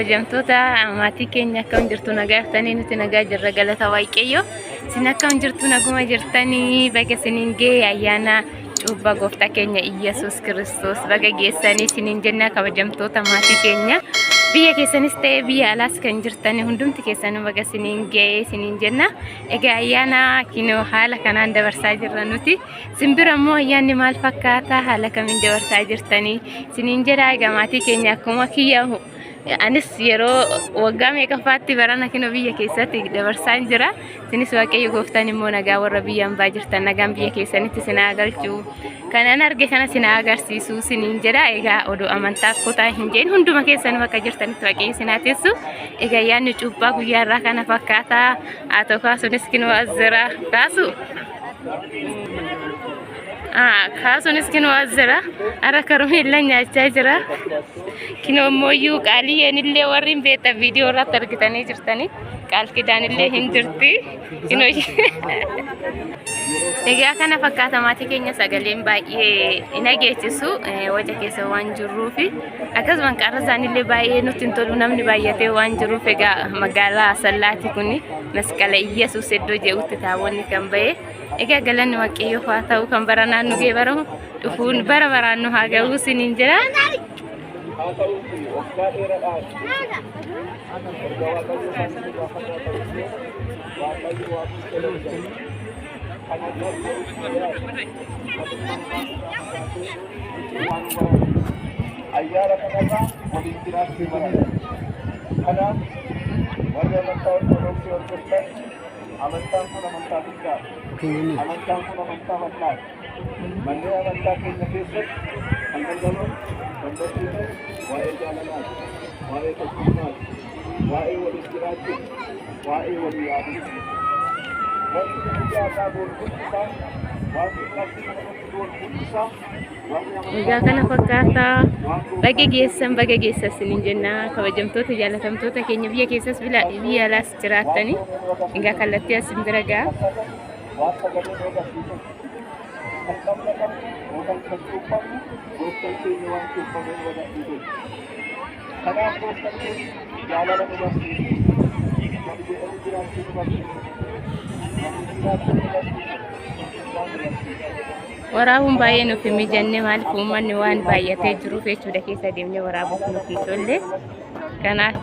Hojjamtoota maatii keenya akkam jirtu nagaa jirtanii nuti nagaa jirra galata waaqayyo. Isin akkam jirtu naguma jirtanii baga isiniin ga'e ayyaana cuuphaa gooftaa keenya Iyyasuus Kiristoos baga geessanii isiniin jenna kabajamtoota maatii keenya. Biyya keessanis ta'e biyya alaas kan jirtanii hundumti keessanuu baga isiniin ga'e isiniin jenna. Egaa ayyaana kinoo haala kanaan dabarsaa jirra nuti. Simbira immoo ayyaanni maal fakkaata haala kamiin dabarsaa jirtanii isiniin jedha. Egaa maatii keenya akkuma kiyyamu anis yeroo waggaa meeqaffaatti barana kinoo biyya keessatti dabarsaan jira. Isinis waaqayyo gooftaan immoo nagaa warra biyyaan baa jirtan nagaan biyya keessanitti sinaa galchuu kanan arge kana sinaa agarsiisuu isiniin jedha. Egaa oduu amantaaf kutaa hin jeen hunduma keessanuu akka jirtanitti waaqayyo sinaa teessu. Egaa ayyaanni cuuphaa guyyaa irraa kana fakkaata. Haa ta'u kaasuunis kinoo azira kaasu. Kaasuunis kinoo azira ara karumeella nyaachaa jira. Kinoo mooyyuu qaaliyeen illee warri hin beektan viidiyoo irratti argitanii jirtanii qaalkidaan illee hin jirti. Egaa kana fakkaata maatii keenya sagaleen baay'ee hin dhageessisu waja keessa waan jirruuf akkasumas qarra isaaniillee baay'ee nutti hin tolu namni baay'atee waan jiruuf egaa magaalaa Asallaati kun masqala Iyyasuus iddoo jedhutti taabonni kan ba'e. Egaa galanni waaqayyoof haa ta'u kan bara naannoo gee baramu dhufuun bara baraan nu haa ga'u isiniin jedha. Amantaan kun amantaa guddaa. Amantaan kun amantaa bal'aa. Manneen amantaa keenya keessatti kan daldalan dandeessisu waa'ee jaalalaati, waa'ee tokkummaati, waa'ee waliin jiraachuu, waa'ee walii yaaduu. Wanti guyyaa isaa boolfuudhisaa, wanti qabxii namatti boolfuudhisaa. Egaa kana fakkaata baga geessa isiniin jenna kabajamtoota jaalatamtoota keenya biyya keessas biyya alaas jiraattanii. Egaa kallattii asin bira ga'a. Waraabuun baay'ee nuuf hin mijanne maaliif uummanni waan baay'atee jiruuf jechuudha keessa deemnee waraabuuf nuuf hin tolle. Kanaaf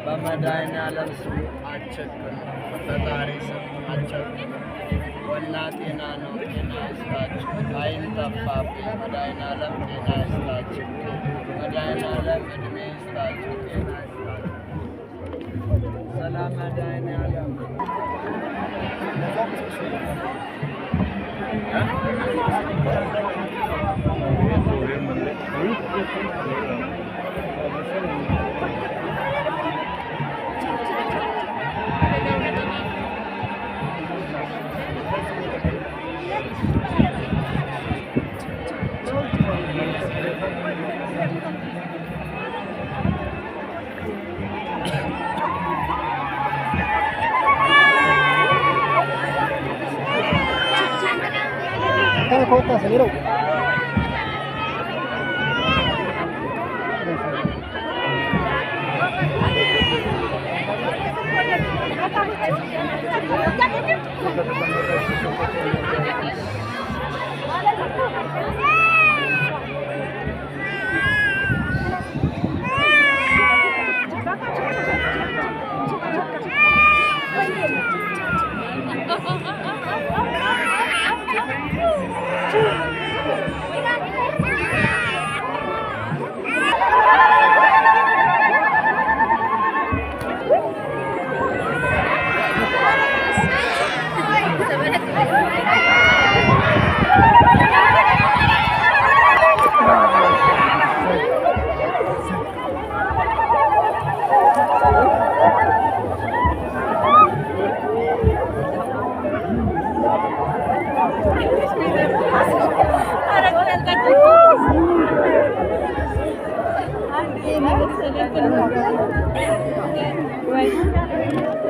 በመድኃኔ ዓለም ስም አትቸግሩ፣ በፈጣሪ ስም አትቸግሩ። ወና ጤና ነው፣ ጤና ይስጣችሁ። አይን ጠፋብኝ፣ መድኃኔ ዓለም ጤና ይስጣችሁ። መድኃኔ ዓለም ዕድሜ ይስጣችሁ፣ ጤና ይስጣችሁ። ሰላም መድኃኔ ዓለም Kota sendiri.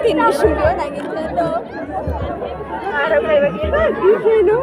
ትንሽም ቢሆን አግኝቻለሁ። አረብ ላይ በጌታ ጊዜ ነው።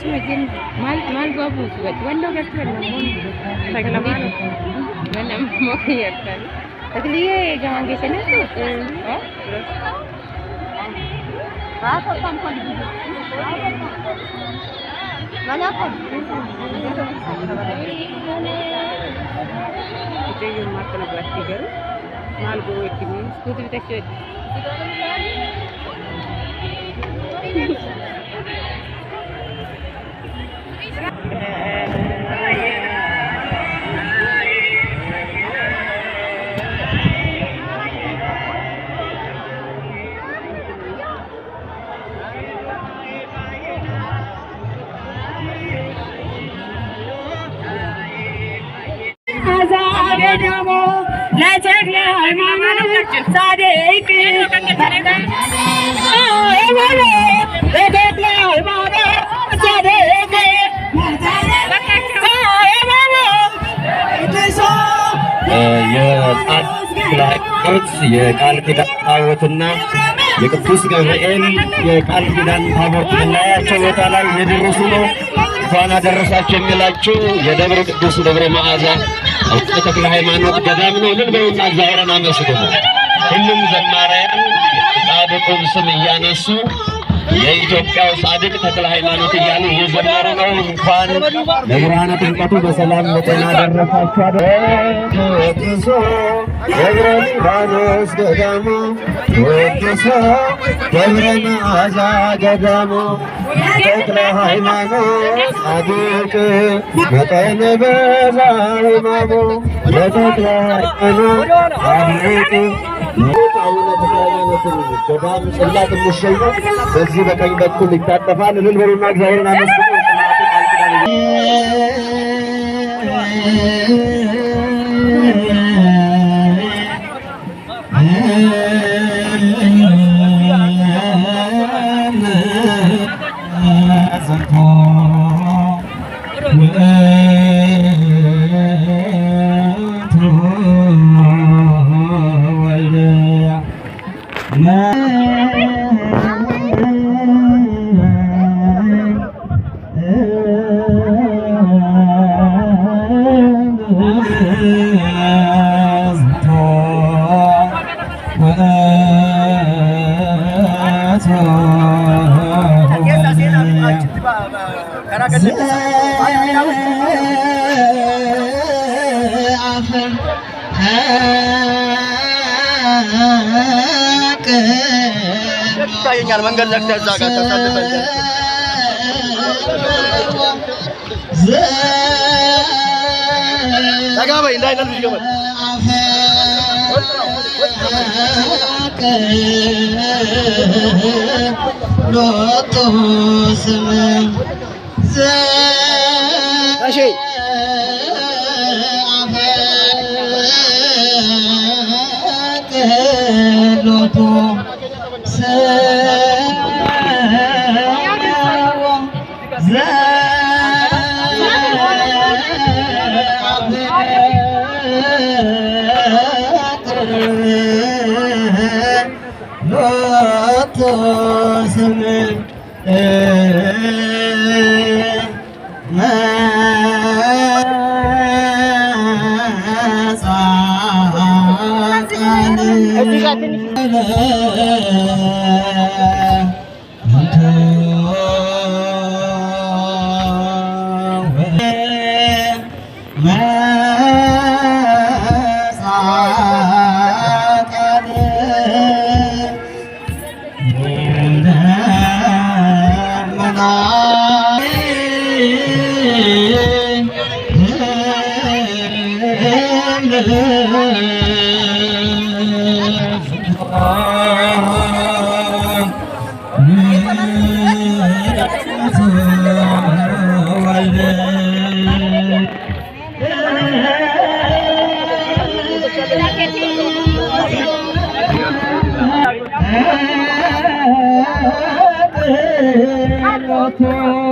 Mungkin mal bagus buat wanda kan Taglaman mana mau kan tapi dia jangan ke sana tu apa tampon mana pun kita yang makan plastik kan mal bawa kini skuter kita cuci የቃል ኪዳን ታቦትና የቅዱስ ገብርኤል የቃል ኪዳን ታቦት የምናያቸው ቦታ ላይ የደረሱ ነው። እንኳን አደረሳችሁ የሚላችሁ የደብረ ቅዱስ ደብረ መዓዛ ተክለ ሃይማኖት ገዳም ነው። ልልበውና እግዚአብሔርን አመስግኑ። ሁሉም ዘማሪያን ጻድቁን ስም እያነሱ የኢትዮጵያው ጻድቅ ተክለ ሃይማኖት እያሉ እየዘመሩ ነው። እንኳን ለብርሃነ ጥምቀቱ በሰላም በጤና ደረሳችሁ። ቅዱስ ደብረ ሊባኖስ ገዳሙ ቅዱስ ደብረ መዓዛ ገዳሙ ተክለ ሃይማኖት ጻድቅ መጠነ በዛ ሕማሙ ለተክለ ሃይማኖት ጻድቅ ገዳም ጽላት የሚሸኘው በዚህ በቀኝ በኩል ይታጠፋል። እልል በሉና እግዚአብሔርን አመስግኑ። ይታየኛል መንገድ ዘግተህ እዛ ጋር ተሰልፈህ ተጋበይ እንዳይነልሽ ገበል ሎቶ ስም እሺ ሎቶ Loto